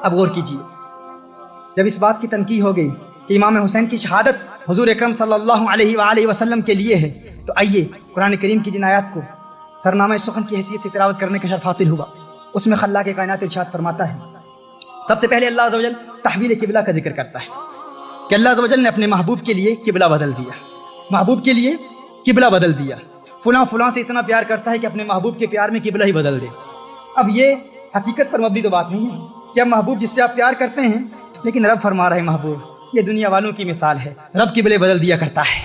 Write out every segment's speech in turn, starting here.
اب غور کیجیے، جب اس بات کی تنقید ہو گئی کہ امام حسین کی شہادت حضور اکرم صلی اللہ علیہ وآلہ وسلم کے لیے ہے، تو آئیے قرآن کریم کی جن آیات کو سرنامہ سخن کی حیثیت سے تلاوت کرنے کا شرف حاصل ہوا، اس میں خلاق کائنات ارشاد فرماتا ہے، سب سے پہلے اللہ عز و جل تحویل قبلہ کا ذکر کرتا ہے کہ اللہ عز و جل نے اپنے محبوب کے لیے قبلہ بدل دیا، محبوب کے لیے قبلہ بدل دیا، فلاں فلاں سے اتنا پیار کرتا ہے کہ اپنے محبوب کے پیار میں قبلہ ہی بدل دے۔ اب یہ حقیقت پر مبنی تو بات نہیں ہے کہ اب محبوب جس سے آپ پیار کرتے ہیں، لیکن رب فرما رہے محبوب یہ دنیا والوں کی مثال ہے، رب قبلے بدل دیا کرتا ہے۔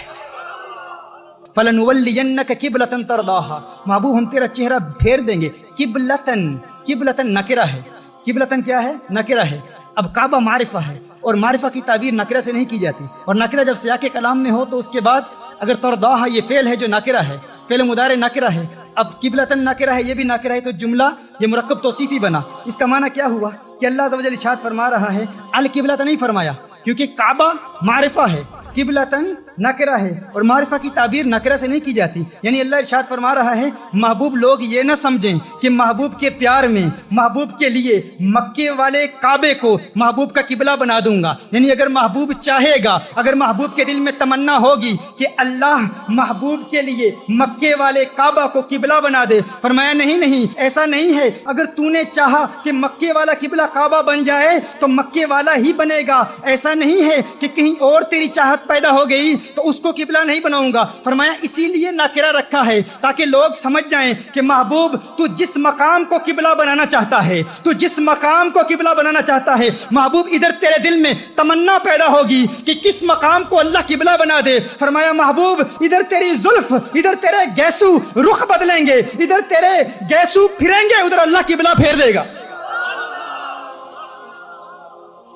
فَلَنُوَلِّيَنَّكَ قِبْلَةً تَرْضَاهَا، محبوب ہم تیرا چہرہ پھیر دیں گے۔ قبلتن نکرہ ہے، قبلتن کیا ہے؟ نکرہ ہے۔ اب کعبہ معرفہ ہے، اور معرفہ کی تعبیر نکرہ سے نہیں کی جاتی، اور نکرہ جب سیاق کلام میں ہو تو اس کے بعد اگر ترضاها یہ فعل ہے جو نکرہ ہے، فعل مضارع نکرہ ہے، اب قبلتن نکرہ ہے، یہ بھی نکرہ ہے، تو جملہ یہ مرکب توصیفی بنا۔ اس کا معنی کیا ہوا کہ اللہ عز و جل ارشاد فرما رہا ہے القبلۃ نہیں فرمایا، کیونکہ کعبہ معرفہ ہے، قبلتن نکرہ ہے، اور معرفہ کی تعبیر نکرہ سے نہیں کی جاتی، یعنی اللہ ارشاد فرما رہا ہے محبوب لوگ یہ نہ سمجھیں کہ محبوب کے پیار میں محبوب کے لیے مکے والے کعبے کو محبوب کا قبلہ بنا دوں گا، یعنی اگر محبوب چاہے گا، اگر محبوب کے دل میں تمنا ہوگی کہ اللہ محبوب کے لیے مکے والے کعبہ کو قبلہ بنا دے، فرمایا نہیں ایسا نہیں ہے، اگر تو نے چاہا کہ مکے والا قبلہ کعبہ بن جائے تو مکے والا ہی بنے گا، ایسا نہیں ہے کہ کہیں اور تیری چاہت پیدا ہو گئی تو اس کو قبلہ نہیں بناؤں گا، فرمایا اسی لیے ناکرہ رکھا ہے تاکہ لوگ سمجھ جائیں کہ محبوب تو جس مقام کو قبلہ بنانا چاہتا ہے، تو جس مقام کو قبلہ بنانا چاہتا ہے، محبوب ادھر تیرے دل میں تمنا پیدا ہوگی کہ کس مقام کو اللہ قبلہ بنا دے، فرمایا محبوب ادھر تیری زلف، ادھر تیرے گیسو رخ بدلیں گے، ادھر تیرے گیسو پھریں گے، ادھر اللہ قبلہ پھیر دے گا،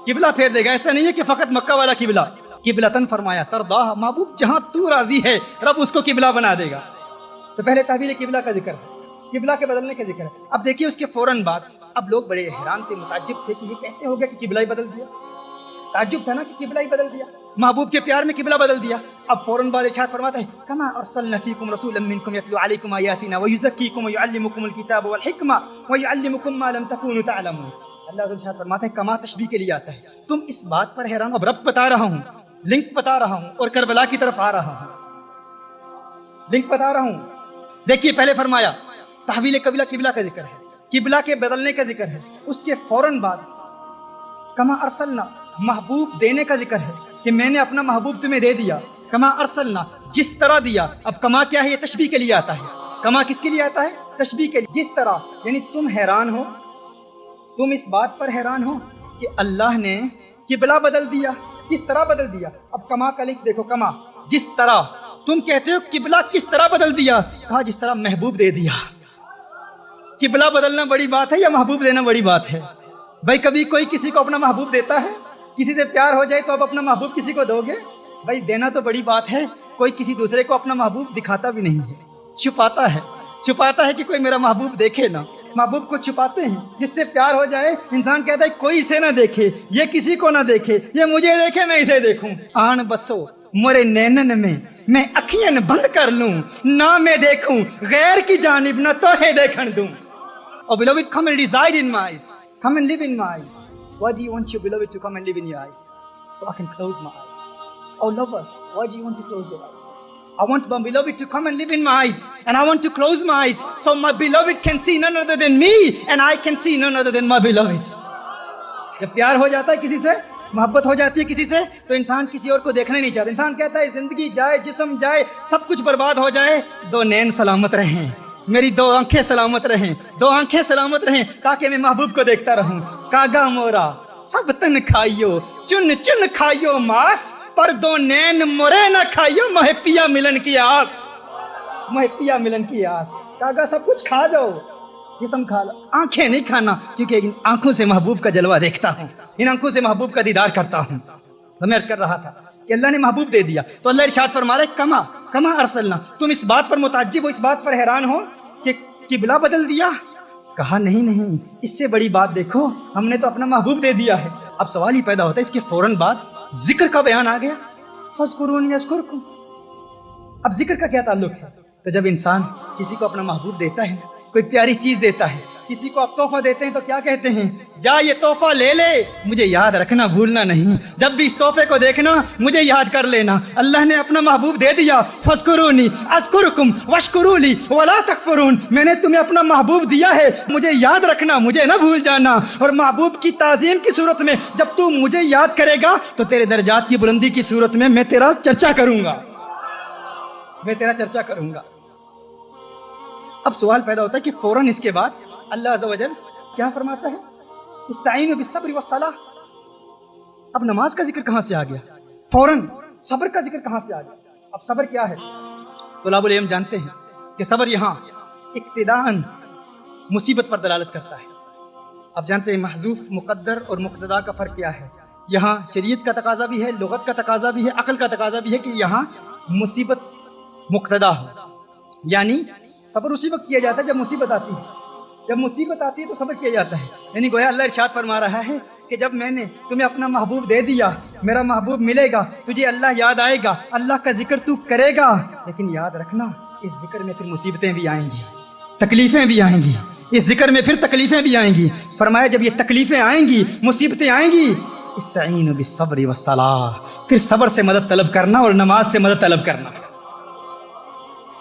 قبلہ پھیر دے گا۔ ایسا نہیں ہے کہ فقط مکہ والا قبلہ، قبلتن فرمایا ترضاها، محبوب جہاں تو راضی ہے رب اس کو قبلہ بنا دے گا۔ تو پہلے تحویل قبلہ کا ذکر ہے، قبلہ کے بدلنے کا ذکر ہے۔ اب دیکھیے اس کے فوراً بعد اب لوگ بڑے حیران تھے، متعجب تھے کہ یہ کیسے ہو گیا کہ قبلہ ہی بدل دیا، تعجب تھا نا کہ قبلہ ہی بدل دیا، محبوب کے پیار میں قبلہ بدل دیا۔ اب فوراً بعد ارشاد فرماتا ہے کما ارسلنا فیکم رسولا منکم یتلو علیکم آیاتنا ویزکیکم ویعلمکم الکتاب والحکمہ ویعلمکم ما لم تکونوا تعلمون۔ اللہ ارشاد فرماتا ہے کما تشبیہ کے لیے آتا ہے، تم اس بات پر حیران، اب رب بتا رہا ہوں، لنک بتا رہا ہوں اور کربلا کی طرف آ رہا ہوں، لنک بتا رہا ہوں۔ دیکھیے پہلے فرمایا تحویل قبلہ کا ذکر ہے، قبلہ کے بدلنے کا ذکر ہے، اس کے فوراً بعد کما ارسلنا محبوب دینے کا ذکر ہے کہ میں نے اپنا محبوب تمہیں دے دیا، کما ارسلنا جس طرح دیا۔ اب کما کیا ہے؟ یہ تشبیہ کے لیے آتا ہے، کما کس کے لیے آتا ہے؟ تشبیہ کے لیے، جس طرح، یعنی تم حیران ہو، تم اس بات پر حیران ہو کہ اللہ نے قبلہ بدل دیا، کس طرح بدل دیا۔ اب کما کا لکھ دیکھو، کما جس طرح، تم کہتے ہو قبلہ کس طرح بدل دیا، کہا جس طرح محبوب دے دیا۔ قبلہ بدلنا بڑی بات ہے یا محبوب دینا بڑی بات ہے؟ بھائی کبھی کوئی کسی کو اپنا محبوب دیتا ہے؟ کسی سے پیار ہو جائے تو اب اپنا محبوب کسی کو دو گے؟ بھائی دینا تو بڑی بات ہے، کوئی کسی دوسرے کو اپنا محبوب دکھاتا بھی نہیں ہے، چھپاتا ہے کہ کوئی میرا محبوب دیکھے نا، محبوب کو چھپاتے ہیں۔ جس سے پیار ہو جائے انسان کہتا ہے کوئی اسے نہ دیکھے، یہ کسی کو نہ دیکھے، یہ مجھے دیکھے میں اسے دیکھوں۔ آن بسو مورے نینن میں اکھیاں بند کر لوں، نہ میں دیکھوں غیر کی جانب، نہ توہے دیکھن دوں۔ Oh beloved, come and reside in my eyes, come and live in my eyes. Why do you want your beloved to come and live in your eyes? So I can close my eyes. Oh lover, why do you want to close your eyes? I want my beloved to come and live in my eyes, and I want to close my eyes so my beloved can see none other than me and I can see none other than my beloved. جب پیار ہو جاتا ہے کسی سے، محبت ہو جاتی ہے کسی سے، تو انسان کسی اور کو دیکھنا ہی نہیں چاہتا، انسان کہتا ہے زندگی جائے، جسم جائے، سب کچھ برباد ہو جائے، دو نین سلامت رہیں، میری دو آنکھیں سلامت رہیں، دو آنکھیں سلامت رہیں، تاکہ میں محبوب کو دیکھتا رہوں۔ کاگا مورا سب تن کھائیو، چن چن کھائیو ماس، پر دو نین مورے نہ کھائیو، مہے پیا ملن کی آس، مہے پیا ملن کی آس۔ کاگا سب کچھ کھا جاؤ، جسم کھا لو، آنکھیں نہیں کھانا، کیونکہ ان آنکھوں سے محبوب کا جلوہ دیکھتا ہوں، ان آنکھوں سے محبوب کا دیدار کرتا ہوں۔ تو میں عرض کر رہا تھا کہ اللہ نے محبوب دے دیا، تو اللہ ارشاد فرما رہا ہے کما ارسلنا، تم اس بات پر متعجب ہو، اس بات پر حیران ہو کہ قبلہ بدل دیا؟ کہا نہیں، اس سے بڑی بات دیکھو، ہم نے تو اپنا محبوب دے دیا ہے۔ اب سوال ہی پیدا ہوتا ہے، اس کے فوراً بعد ذکر کا بیان آ گیا، فاذکرونی اذکرکم۔ اب ذکر کا کیا تعلق ہے؟ تو جب انسان کسی کو اپنا محبوب دیتا ہے، کوئی پیاری چیز دیتا ہے، کسی کو آپ تحفہ دیتے ہیں تو کیا کہتے ہیں؟ جا یہ تحفہ لے لے، مجھے یاد رکھنا، بھولنا نہیں، جب بھی اس تحفے کو دیکھنا مجھے یاد کر لینا۔ اللہ نے اپنا محبوب دے دیا، فاذکرونی اذکرکم واشکروا لی ولا تکفرون، میں نے تمہیں اپنا محبوب دیا ہے، مجھے یاد رکھنا، مجھے نہ بھول جانا۔ اور محبوب کی تعظیم کی صورت میں جب تو مجھے یاد کرے گا تو تیرے درجات کی بلندی کی صورت میں میں تیرا چرچا کروں گا، میں تیرا چرچا کروں گا۔ اب سوال پیدا ہوتا ہے کہ فوراً اس کے بعد اللہ عز و جل کیا فرماتا ہے؟ استعینوا بالصبر والصلاۃ۔ اب نماز کا ذکر کہاں سے آ گیا؟ فوراً صبر کا ذکر کہاں سے آ گیا؟ اب صبر کیا ہے؟ طلاب العلم جانتے ہیں کہ صبر یہاں ابتداءً مصیبت پر دلالت کرتا ہے۔ اب جانتے ہیں محذوف مقدر اور مقتدا کا فرق کیا ہے؟ یہاں شریعت کا تقاضا بھی ہے، لغت کا تقاضا بھی ہے، عقل کا تقاضا بھی ہے کہ یہاں مصیبت مقتدا ہو، یعنی صبر اسی وقت کیا جاتا ہے جب مصیبت آتی ہے، جب مصیبت آتی ہے تو صبر کیا جاتا ہے۔ یعنی گویا اللہ ارشاد فرما رہا ہے کہ جب میں نے تمہیں اپنا محبوب دے دیا، میرا محبوب ملے گا، تجھے اللہ یاد آئے گا، اللہ کا ذکر تو کرے گا، لیکن یاد رکھنا اس ذکر میں پھر مصیبتیں بھی آئیں گی، تکلیفیں بھی آئیں گی، اس ذکر میں پھر تکلیفیں بھی آئیں گی۔ فرمایا جب یہ تکلیفیں آئیں گی، مصیبتیں آئیں گی، استعینوا بالصبر والصلاۃ، پھر صبر سے مدد طلب کرنا اور نماز سے مدد طلب کرنا،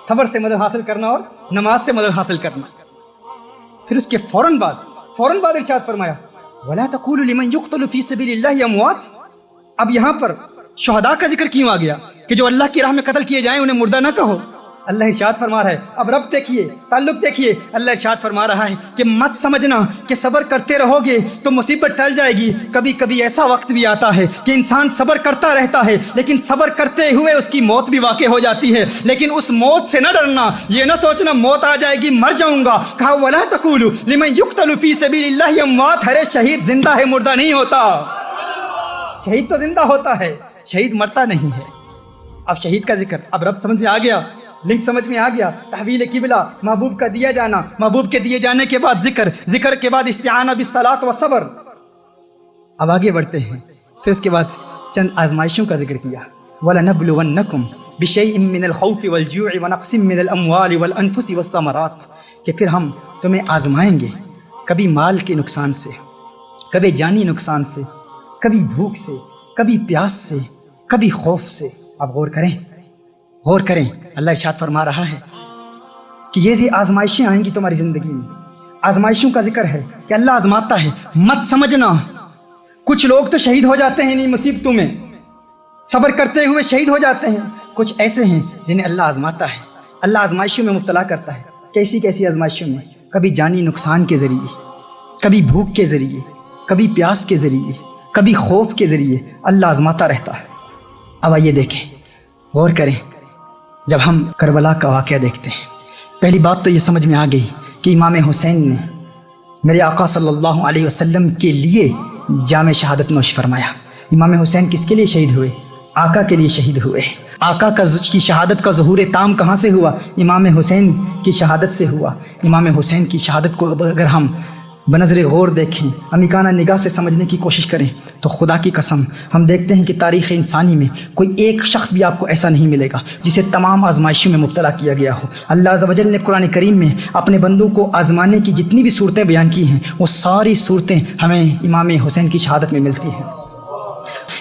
صبر سے مدد حاصل کرنا اور نماز سے مدد حاصل کرنا۔ پھر اس کے فوراً بعد ارشاد فرمایا وَلَا تَقُولُوا لِمَنْ يُقْتَلُ فِي سَبِيلِ اللَّهِ أَمْوَاتٌ۔ اب یہاں پر شہداء کا ذکر کیوں آ گیا کہ جو اللہ کی راہ میں قتل کیے جائیں انہیں مردہ نہ کہو؟ اللہ ارشاد فرما رہا ہے، اب رب دیکھیے، تعلق دیکھیے، اللہ ارشاد فرما رہا ہے کہ مت سمجھنا کہ صبر کرتے رہو گے تو مصیبت ٹل جائے گی۔ کبھی کبھی ایسا وقت بھی آتا ہے کہ انسان صبر کرتا رہتا ہے لیکن صبر کرتے ہوئے اس کی موت بھی واقع ہو جاتی ہے، لیکن اس موت سے نہ ڈرنا، یہ نہ سوچنا موت آ جائے گی مر جاؤں گا۔ کہا وَلَا تَقُولُوا لِمَنْ يُقْتَلُ فِي سَبِيلِ اللَّهِ أَمْوَاتٌ، ارے شہید زندہ ہے، مردہ نہیں ہوتا، شہید تو زندہ ہوتا ہے، شہید مرتا نہیں ہے۔ اب شہید کا ذکر، اب رب سمجھ میں آ گیا، لنک سمجھ میں آ گیا، تحویل قبلہ، محبوب کا دیا جانا، محبوب کے دیے جانے کے بعد ذکر کے بعد استعانہ بالصلاۃ والصبر۔ اب آگے بڑھتے ہیں، پھر اس کے بعد چند آزمائشوں کا ذکر کیا، وَلَنَبْلُوَنَّكُمْ بِشَيْءٍ مِّنَ الْخَوْفِ وَالْجُوعِ وَنَقْصٍ مِّنَ الْأَمْوَالِ وَالْأَنفُسِ وَالثَّمَرَاتِ، کہ پھر ہم تمہیں آزمائیں گے، کبھی مال کے نقصان سے، کبھی جانی نقصان سے، کبھی بھوک سے، کبھی پیاس سے، کبھی خوف سے۔ اب غور کریں، اللہ ارشاد فرما رہا ہے کہ یہ آزمائشیں آئیں گی تمہاری زندگی میں، آزمائشوں کا ذکر ہے کہ اللہ آزماتا ہے، مت سمجھنا کچھ لوگ تو شہید ہو جاتے ہیں انہیں مصیبتوں میں، صبر کرتے ہوئے شہید ہو جاتے ہیں، کچھ ایسے ہیں جنہیں اللہ آزماتا ہے، اللہ آزمائشوں میں مبتلا کرتا ہے۔ کیسی آزمائشوں میں؟ کبھی جانی نقصان کے ذریعے، کبھی بھوک کے ذریعے، کبھی پیاس کے ذریعے، کبھی خوف کے ذریعے اللہ آزماتا رہتا ہے۔ اب آئیے دیکھیں، غور کریں، جب ہم کربلا کا واقعہ دیکھتے ہیں، پہلی بات تو یہ سمجھ میں آ گئی کہ امام حسین نے میرے آقا صلی اللہ علیہ وسلم کے لیے جام شہادت نوش فرمایا۔ امام حسین کس کے لیے شہید ہوئے؟ آقا کے لیے شہید ہوئے۔ آقا کی شہادت کا ظہور تام کہاں سے ہوا؟ امام حسین کی شہادت سے ہوا۔ امام حسین کی شہادت کو اگر ہم بنظر غور دیکھیں، عمیقانہ نگاہ سے سمجھنے کی کوشش کریں تو خدا کی قسم ہم دیکھتے ہیں کہ تاریخ انسانی میں کوئی ایک شخص بھی آپ کو ایسا نہیں ملے گا جسے تمام آزمائشوں میں مبتلا کیا گیا ہو۔ اللہ عز و جل نے قرآن کریم میں اپنے بندوں کو آزمانے کی جتنی بھی صورتیں بیان کی ہیں وہ ساری صورتیں ہمیں امام حسین کی شہادت میں ملتی ہیں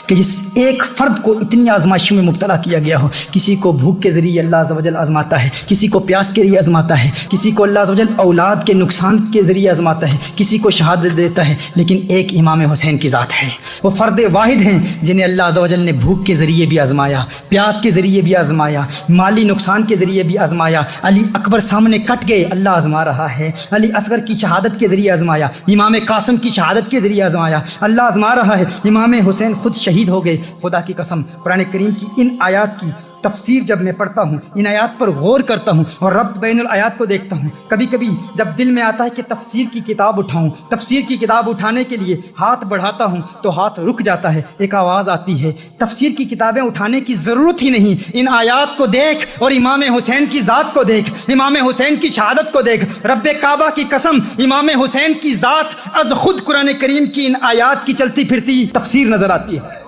کہ جس ایک فرد کو اتنی آزمائشوں میں مبتلا کیا گیا ہو۔ کسی کو بھوک کے ذریعے اللہ عز و جل آزماتا ہے، کسی کو پیاس کے ذریعے آزماتا ہے، کسی کو اللہ عز و جل اولاد کے نقصان کے ذریعے آزماتا ہے، کسی کو شہادت دیتا ہے، لیکن ایک امام حسین کی ذات ہے، وہ فرد واحد ہیں جنہیں اللہ عز و جل نے بھوک کے ذریعے بھی آزمایا، پیاس کے ذریعے بھی آزمایا، مالی نقصان کے ذریعے بھی آزمایا۔ علی اکبر سامنے کٹ گئے، اللہ آزما رہا ہے۔ علی اصغر کی شہادت کے ذریعے آزمایا، امام قاسم کی شہادت کے ذریعے آزمایا، اللہ آزما رہا ہے۔ امام حسین خود شہید ہو گئے۔ خدا کی قسم قرآن کریم کی ان آیات کی تفسیر جب میں پڑھتا ہوں، ان آیات پر غور کرتا ہوں اور ربط بین الآیات کو دیکھتا ہوں، کبھی کبھی جب دل میں آتا ہے کہ تفسیر کی کتاب اٹھاؤں، تفسیر کی کتاب اٹھانے کے لیے ہاتھ بڑھاتا ہوں تو ہاتھ رک جاتا ہے، ایک آواز آتی ہے تفسیر کی کتابیں اٹھانے کی ضرورت ہی نہیں، ان آیات کو دیکھ اور امام حسین کی ذات کو دیکھ، امام حسین کی شہادت کو دیکھ۔ رب کعبہ کی قسم امام حسین کی ذات از خود قرآن کریم کی ان آیات کی چلتی پھرتی تفسیر نظر آتی ہے۔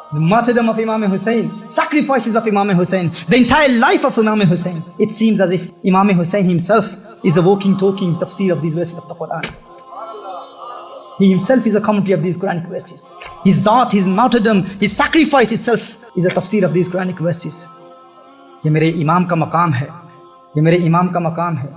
The martyrdom of Imam Hussein, sacrifices of Imam Hussein, the entire life of Imam Hussein. It seems as if Imam Hussein himself is a walking, talking tafsir of these verses of the Quran. He himself is a commentary of these Quranic verses. His zaat, his martyrdom, his sacrifice itself is a tafsir of these Quranic verses. یہ میرے امام کا مقام ہے، یہ میرے امام کا مقام ہے.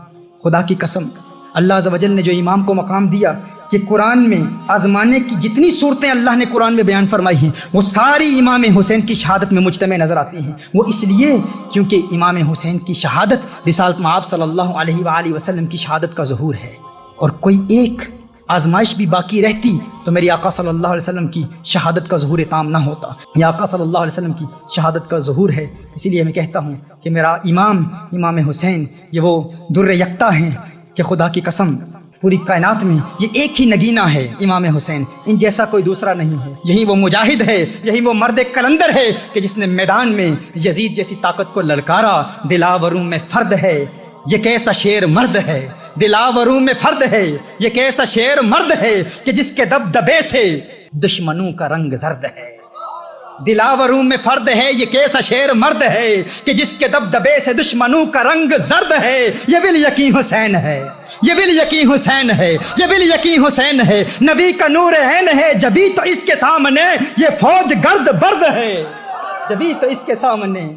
خدا کی قسم اللہ عز و جل نے جو امام کو مقام دیا کہ قرآن میں آزمانے کی جتنی صورتیں اللہ نے قرآن میں بیان فرمائی ہیں وہ ساری امام حسین کی شہادت میں مجتمع نظر آتی ہیں. وہ اس لیے کیونکہ امام حسین کی شہادت رسالت مآب صلی اللہ علیہ وآلہ وسلم کی شہادت کا ظہور ہے. اور کوئی ایک آزمائش بھی باقی رہتی تو میری آقا صلی اللہ علیہ وسلم کی شہادت کا ظہور تام نہ ہوتا. یہ آقا صلی اللہ علیہ وسلم کی شہادت کا ظہور ہے. اسی لیے میں کہتا ہوں کہ میرا امام حسین یہ وہ در یکتا ہیں کہ خدا کی قسم پوری کائنات میں یہ ایک ہی نگینہ ہے امام حسین، ان جیسا کوئی دوسرا نہیں ہے. یہی وہ مجاہد ہے، یہی وہ مرد کلندر ہے کہ جس نے میدان میں یزید جیسی طاقت کو للکارا. دلاوروں میں فرد ہے یہ کیسا شیر مرد ہے، دلاوروں میں فرد ہے یہ کیسا شیر مرد ہے کہ جس کے دبدبے سے دشمنوں کا رنگ زرد ہے. دلاوروں میں فرد ہے یہ کیسا شیر مرد ہے کہ جس کے دبدبے سے دشمنوں کا رنگ زرد ہے. یہ بالیقین حسین ہے، یہ بالیقین حسین ہے، یہ بالیقین حسین ہے. نبی کا نور عین ہے جبھی تو اس کے سامنے یہ فوج گرد برد ہے، جبھی تو اس کے سامنے